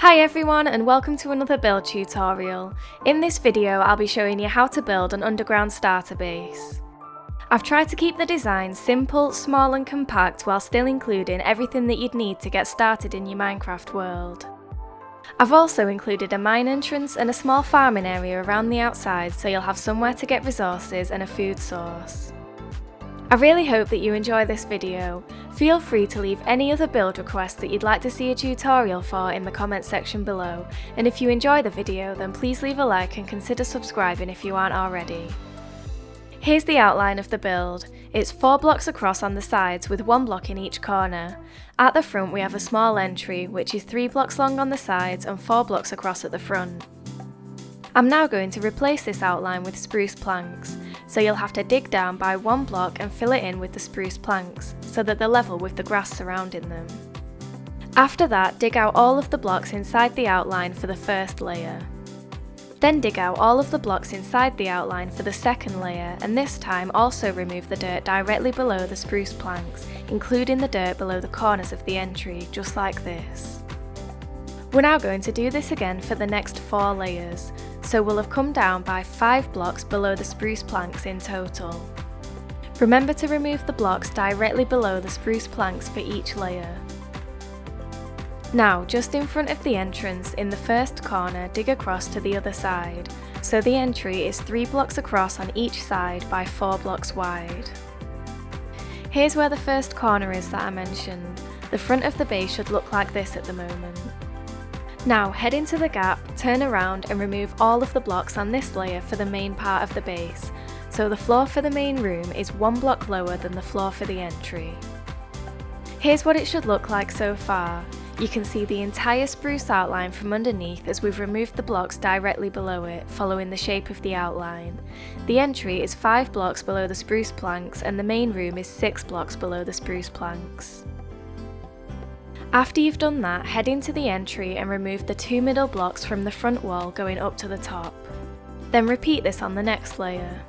Hi everyone and welcome to another build tutorial. In this video I'll be showing you how to build an underground starter base. I've tried to keep the design simple, small and compact while still including everything that you'd need to get started in your Minecraft world. I've also included a mine entrance and a small farming area around the outside so you'll have somewhere to get resources and a food source. I really hope that you enjoy this video. Feel free to leave any other build requests that you'd like to see a tutorial for in the comments section below, and if you enjoy the video then please leave a like and consider subscribing if you aren't already. Here's the outline of the build. It's 4 blocks across on the sides with 1 block in each corner. At the front we have a small entry which is 3 blocks long on the sides and 4 blocks across at the front. I'm now going to replace this outline with spruce planks, so you'll have to dig down by 1 block and fill it in with the spruce planks, so that they're level with the grass surrounding them. After that, dig out all of the blocks inside the outline for the first layer. Then dig out all of the blocks inside the outline for the second layer, and this time also remove the dirt directly below the spruce planks, including the dirt below the corners of the entry, just like this. We're now going to do this again for the next 4 layers, so we'll have come down by 5 blocks below the spruce planks in total. Remember to remove the blocks directly below the spruce planks for each layer. Now, just in front of the entrance, in the first corner, dig across to the other side, so the entry is 3 blocks across on each side by 4 blocks wide. Here's where the first corner is that I mentioned. The front of the base should look like this at the moment. Now head into the gap, turn around and remove all of the blocks on this layer for the main part of the base, so the floor for the main room is 1 block lower than the floor for the entry. Here's what it should look like so far. You can see the entire spruce outline from underneath as we've removed the blocks directly below it, following the shape of the outline. The entry is 5 blocks below the spruce planks and the main room is 6 blocks below the spruce planks. After you've done that, head into the entry and remove the 2 middle blocks from the front wall going up to the top. Then repeat this on the next layer.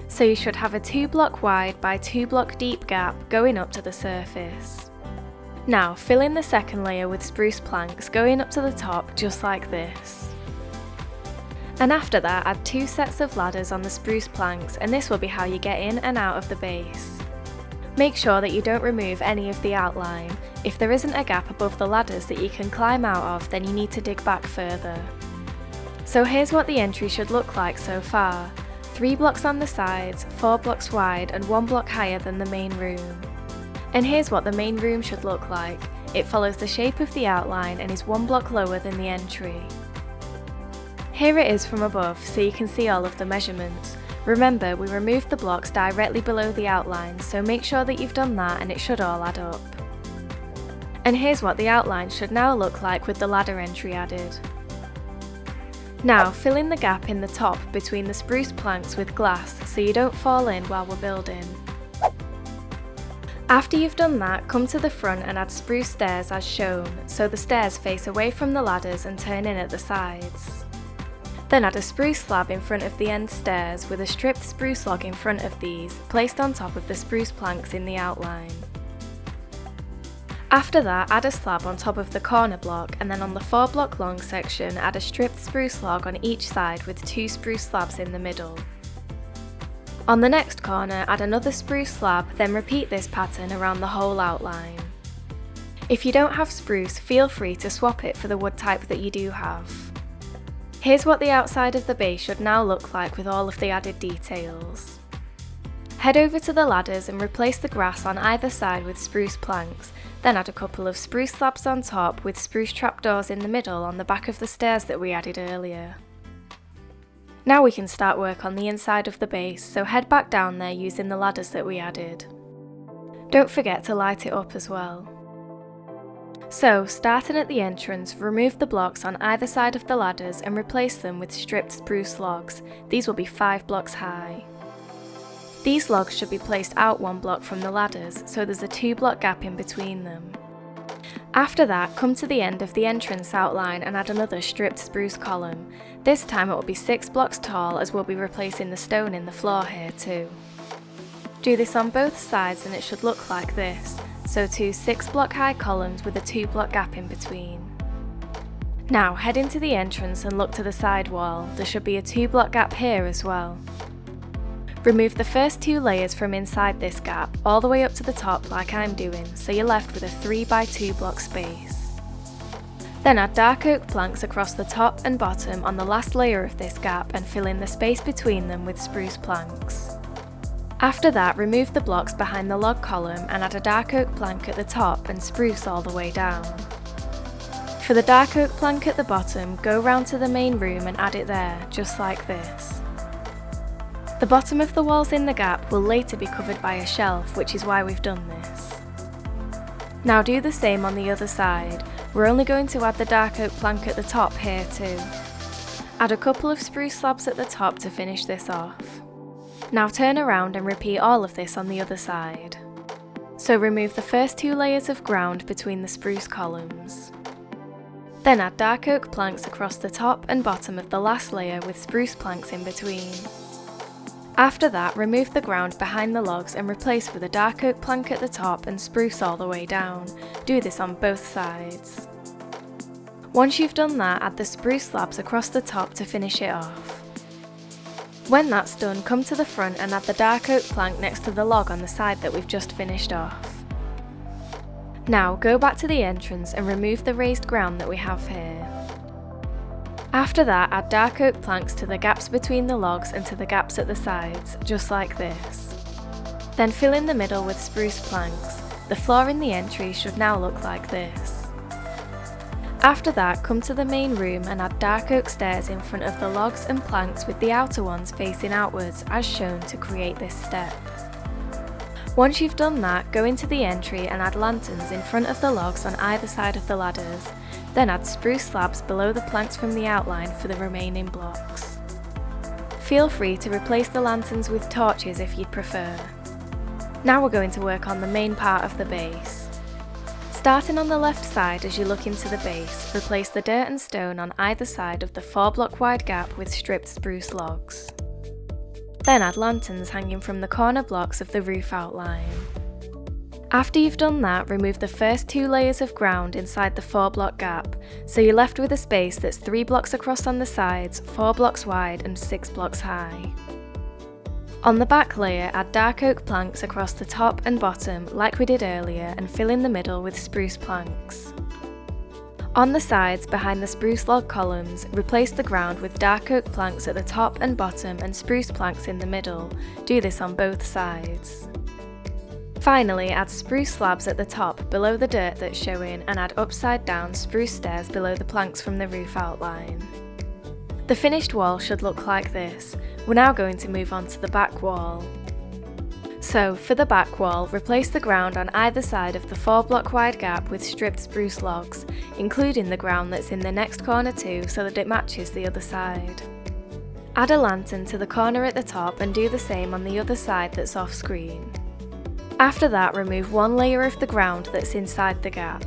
So you should have a 2 block wide by 2 block deep gap going up to the surface. Now fill in the second layer with spruce planks going up to the top just like this. And after that add 2 sets of ladders on the spruce planks, and this will be how you get in and out of the base. Make sure that you don't remove any of the outline. If there isn't a gap above the ladders that you can climb out of, then you need to dig back further. So here's what the entry should look like so far. 3 blocks on the sides, 4 blocks wide and 1 block higher than the main room. And here's what the main room should look like. It follows the shape of the outline and is 1 block lower than the entry. Here it is from above so you can see all of the measurements. Remember, we removed the blocks directly below the outline, so make sure that you've done that and it should all add up. And here's what the outline should now look like with the ladder entry added. Now fill in the gap in the top between the spruce planks with glass so you don't fall in while we're building. After you've done that, come to the front and add spruce stairs as shown, so the stairs face away from the ladders and turn in at the sides. Then add a spruce slab in front of the end stairs with a stripped spruce log in front of these, placed on top of the spruce planks in the outline. After that, add a slab on top of the corner block, and then on the 4 block long section add a stripped spruce log on each side with 2 spruce slabs in the middle. On the next corner add another spruce slab, then repeat this pattern around the whole outline. If you don't have spruce, feel free to swap it for the wood type that you do have. Here's what the outside of the base should now look like with all of the added details. Head over to the ladders and replace the grass on either side with spruce planks, then add a couple of spruce slabs on top with spruce trapdoors in the middle on the back of the stairs that we added earlier. Now we can start work on the inside of the base, so head back down there using the ladders that we added. Don't forget to light it up as well. So, starting at the entrance, remove the blocks on either side of the ladders and replace them with stripped spruce logs. These will be 5 blocks high. These logs should be placed out 1 block from the ladders, so there's a 2 block gap in between them. After that, come to the end of the entrance outline and add another stripped spruce column. This time it will be 6 blocks tall as we'll be replacing the stone in the floor here too. Do this on both sides and it should look like this. So 2 6 block high columns with a 2 block gap in between. Now head into the entrance and look to the side wall. There should be a 2-block gap here as well. Remove the first 2 layers from inside this gap all the way up to the top like I'm doing, so you're left with a 3x2 block space. Then add dark oak planks across the top and bottom on the last layer of this gap and fill in the space between them with spruce planks. After that, remove the blocks behind the log column and add a dark oak plank at the top and spruce all the way down. For the dark oak plank at the bottom, go round to the main room and add it there, just like this. The bottom of the walls in the gap will later be covered by a shelf, which is why we've done this. Now do the same on the other side. We're only going to add the dark oak plank at the top here too. Add a couple of spruce slabs at the top to finish this off. Now turn around and repeat all of this on the other side. So remove the first 2 layers of ground between the spruce columns. Then add dark oak planks across the top and bottom of the last layer with spruce planks in between. After that, remove the ground behind the logs and replace with a dark oak plank at the top and spruce all the way down. Do this on both sides. Once you've done that, add the spruce slabs across the top to finish it off. When that's done, come to the front and add the dark oak plank next to the log on the side that we've just finished off. Now go back to the entrance and remove the raised ground that we have here. After that, add dark oak planks to the gaps between the logs and to the gaps at the sides, just like this. Then fill in the middle with spruce planks. The floor in the entry should now look like this. After that, come to the main room and add dark oak stairs in front of the logs and planks with the outer ones facing outwards as shown to create this step. Once you've done that, go into the entry and add lanterns in front of the logs on either side of the ladders. Then add spruce slabs below the planks from the outline for the remaining blocks. Feel free to replace the lanterns with torches if you'd prefer. Now we're going to work on the main part of the base. Starting on the left side as you look into the base, replace the dirt and stone on either side of the 4-block wide gap with stripped spruce logs. Then add lanterns hanging from the corner blocks of the roof outline. After you've done that, remove the first 2 layers of ground inside the 4-block gap, so you're left with a space that's 3 blocks across on the sides, 4 blocks wide and 6 blocks high. On the back layer, add dark oak planks across the top and bottom like we did earlier and fill in the middle with spruce planks. On the sides, behind the spruce log columns, replace the ground with dark oak planks at the top and bottom and spruce planks in the middle. Do this on both sides. Finally, add spruce slabs at the top below the dirt that's showing and add upside down spruce stairs below the planks from the roof outline. The finished wall should look like this. We're now going to move on to the back wall. So, for the back wall, replace the ground on either side of the 4-block wide gap with stripped spruce logs, including the ground that's in the next corner too so that it matches the other side. Add a lantern to the corner at the top and do the same on the other side that's off screen. After that, remove 1 layer of the ground that's inside the gap.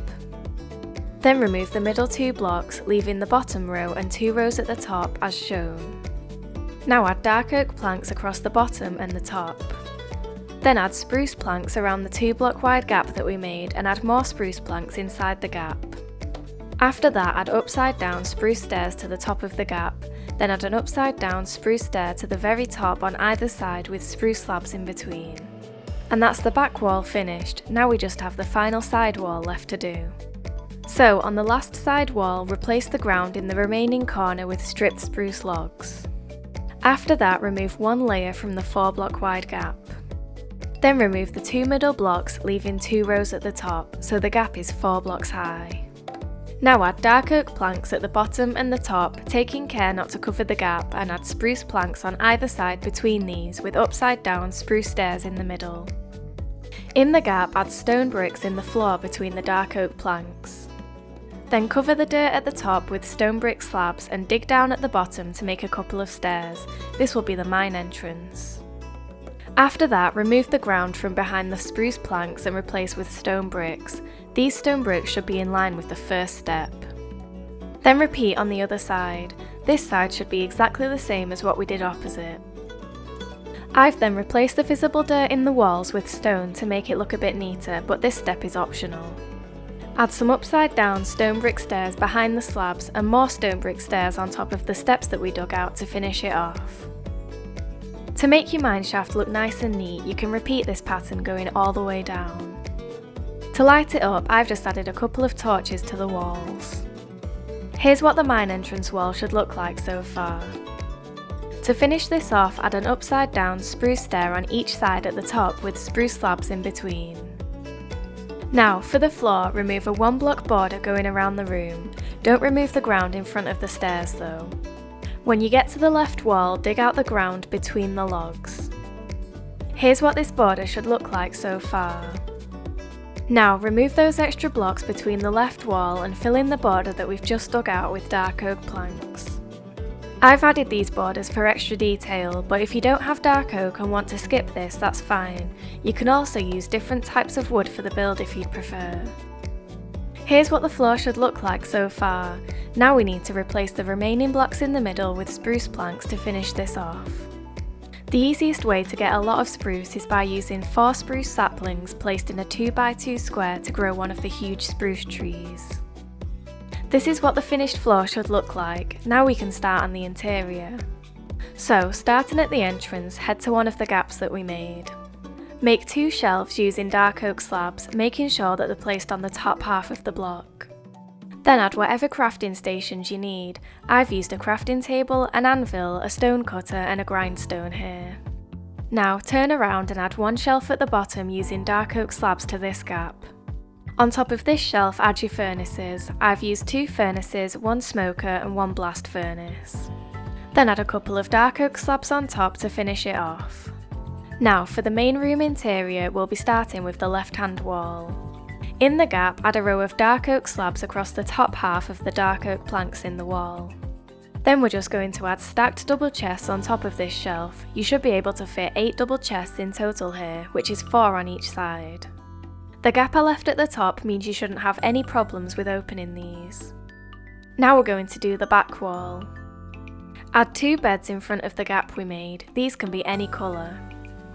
Then remove the middle 2 blocks, leaving the bottom row and 2 rows at the top as shown. Now add dark oak planks across the bottom and the top. Then add spruce planks around the 2-block wide gap that we made and add more spruce planks inside the gap. After that, add upside down spruce stairs to the top of the gap, then add an upside down spruce stair to the very top on either side with spruce slabs in between. And that's the back wall finished. Now we just have the final side wall left to do. So on the last side wall, replace the ground in the remaining corner with stripped spruce logs. After that, remove 1 layer from the 4-block wide gap. Then remove the 2 middle blocks, leaving 2 rows at the top, so the gap is 4 blocks high. Now add dark oak planks at the bottom and the top, taking care not to cover the gap, and add spruce planks on either side between these with upside down spruce stairs in the middle. In the gap, add stone bricks in the floor between the dark oak planks. Then cover the dirt at the top with stone brick slabs and dig down at the bottom to make a couple of stairs. This will be the mine entrance. After that, remove the ground from behind the spruce planks and replace with stone bricks. These stone bricks should be in line with the first step. Then repeat on the other side. This side should be exactly the same as what we did opposite. I've then replaced the visible dirt in the walls with stone to make it look a bit neater, but this step is optional. Add some upside down stone brick stairs behind the slabs and more stone brick stairs on top of the steps that we dug out to finish it off. To make your mineshaft look nice and neat, you can repeat this pattern going all the way down. To light it up, I've just added a couple of torches to the walls. Here's what the mine entrance wall should look like so far. To finish this off, add an upside down spruce stair on each side at the top with spruce slabs in between. Now, for the floor, remove a 1-block border going around the room. Don't remove the ground in front of the stairs though. When you get to the left wall, dig out the ground between the logs. Here's what this border should look like so far. Now, remove those extra blocks between the left wall and fill in the border that we've just dug out with dark oak planks. I've added these borders for extra detail, but if you don't have dark oak and want to skip this, that's fine. You can also use different types of wood for the build if you'd prefer. Here's what the floor should look like so far. Now we need to replace the remaining blocks in the middle with spruce planks to finish this off. The easiest way to get a lot of spruce is by using 4 spruce saplings placed in a 2x2 square to grow one of the huge spruce trees. This is what the finished floor should look like. Now we can start on the interior. So, starting at the entrance, head to one of the gaps that we made. Make 2 shelves using dark oak slabs, making sure that they're placed on the top half of the block. Then add whatever crafting stations you need. I've used a crafting table, an anvil, a stone cutter and a grindstone here. Now turn around and add 1 shelf at the bottom using dark oak slabs to this gap. On top of this shelf, add your furnaces. I've used 2 furnaces, 1 smoker and 1 blast furnace. Then add a couple of dark oak slabs on top to finish it off. Now for the main room interior, we'll be starting with the left-hand wall. In the gap, add a row of dark oak slabs across the top half of the dark oak planks in the wall. Then we're just going to add stacked double chests on top of this shelf. You should be able to fit 8 double chests in total here, which is 4 on each side. The gap I left at the top means you shouldn't have any problems with opening these. Now we're going to do the back wall. Add 2 beds in front of the gap we made. These can be any colour.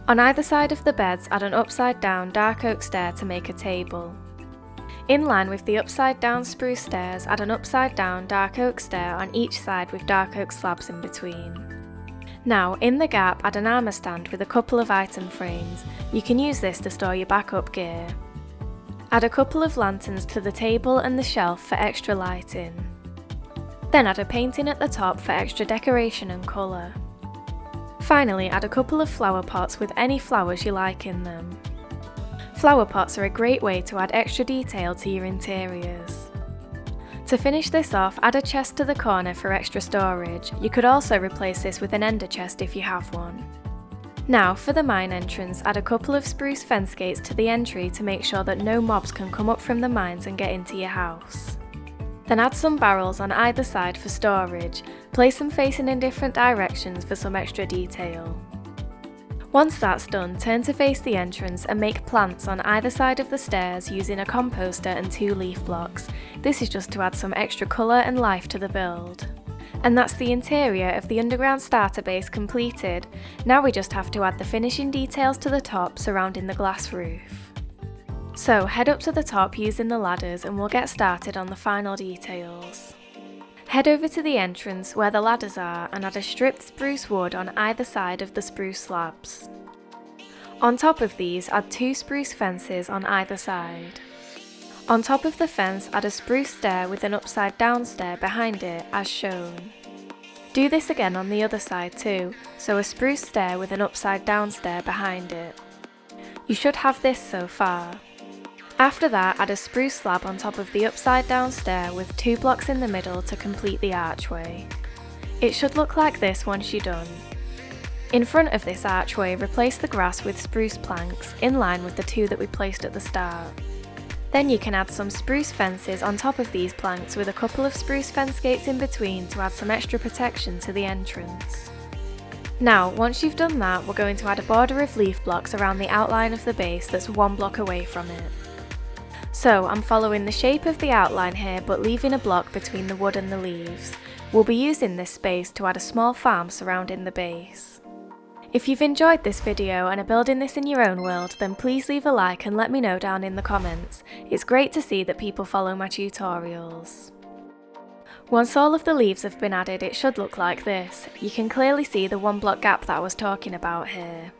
On either side of the beds, add an upside down dark oak stair to make a table. In line with the upside down spruce stairs, add an upside down dark oak stair on each side with dark oak slabs in between. Now, in the gap, add an armour stand with a couple of item frames. You can use this to store your backup gear. Add a couple of lanterns to the table and the shelf for extra lighting. Then add a painting at the top for extra decoration and colour. Finally, add a couple of flower pots with any flowers you like in them. Flower pots are a great way to add extra detail to your interiors. To finish this off, add a chest to the corner for extra storage. You could also replace this with an ender chest if you have one. Now, for the mine entrance, add a couple of spruce fence gates to the entry to make sure that no mobs can come up from the mines and get into your house. Then add some barrels on either side for storage. Place them facing in different directions for some extra detail. Once that's done, turn to face the entrance and make plants on either side of the stairs using a composter and 2 leaf blocks. This is just to add some extra colour and life to the build. And that's the interior of the underground starter base completed. Now we just have to add the finishing details to the top surrounding the glass roof. So head up to the top using the ladders and we'll get started on the final details. Head over to the entrance where the ladders are and add a stripped spruce wood on either side of the spruce slabs. On top of these, add 2 spruce fences on either side. On top of the fence, add a spruce stair with an upside down stair behind it as shown. Do this again on the other side too, so a spruce stair with an upside down stair behind it. You should have this so far. After that, add a spruce slab on top of the upside down stair with 2 blocks in the middle to complete the archway. It should look like this once you're done. In front of this archway, replace the grass with spruce planks in line with the 2 that we placed at the start. Then you can add some spruce fences on top of these planks with a couple of spruce fence gates in between to add some extra protection to the entrance. Now, once you've done that, we're going to add a border of leaf blocks around the outline of the base that's 1 block away from it. So, I'm following the shape of the outline here but leaving a block between the wood and the leaves. We'll be using this space to add a small farm surrounding the base. If you've enjoyed this video and are building this in your own world, then please leave a like and let me know down in the comments. It's great to see that people follow my tutorials. Once all of the leaves have been added, it should look like this. You can clearly see the 1 block gap that I was talking about here.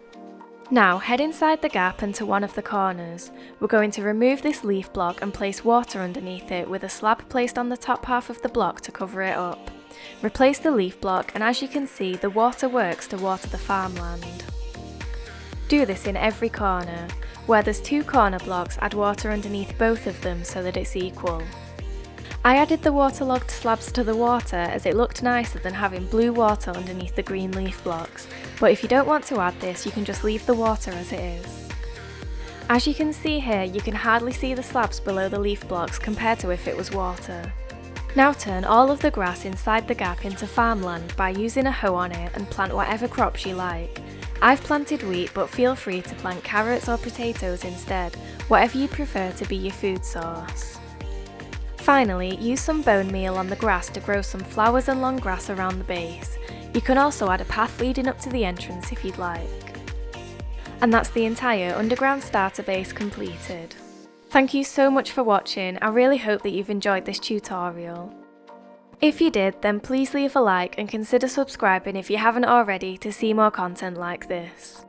Now head inside the gap and to one of the corners. We're going to remove this leaf block and place water underneath it with a slab placed on the top half of the block to cover it up. Replace the leaf block, and as you can see, the water works to water the farmland. Do this in every corner. Where there's 2 corner blocks, add water underneath both of them so that it's equal. I added the waterlogged slabs to the water as it looked nicer than having blue water underneath the green leaf blocks, but if you don't want to add this, you can just leave the water as it is. As you can see here, you can hardly see the slabs below the leaf blocks compared to if it was water. Now turn all of the grass inside the gap into farmland by using a hoe on it and plant whatever crops you like. I've planted wheat, but feel free to plant carrots or potatoes instead, whatever you prefer to be your food source. Finally, use some bone meal on the grass to grow some flowers and long grass around the base. You can also add a path leading up to the entrance if you'd like. And that's the entire underground starter base completed. Thank you so much for watching. I really hope that you've enjoyed this tutorial. If you did, then please leave a like and consider subscribing if you haven't already to see more content like this.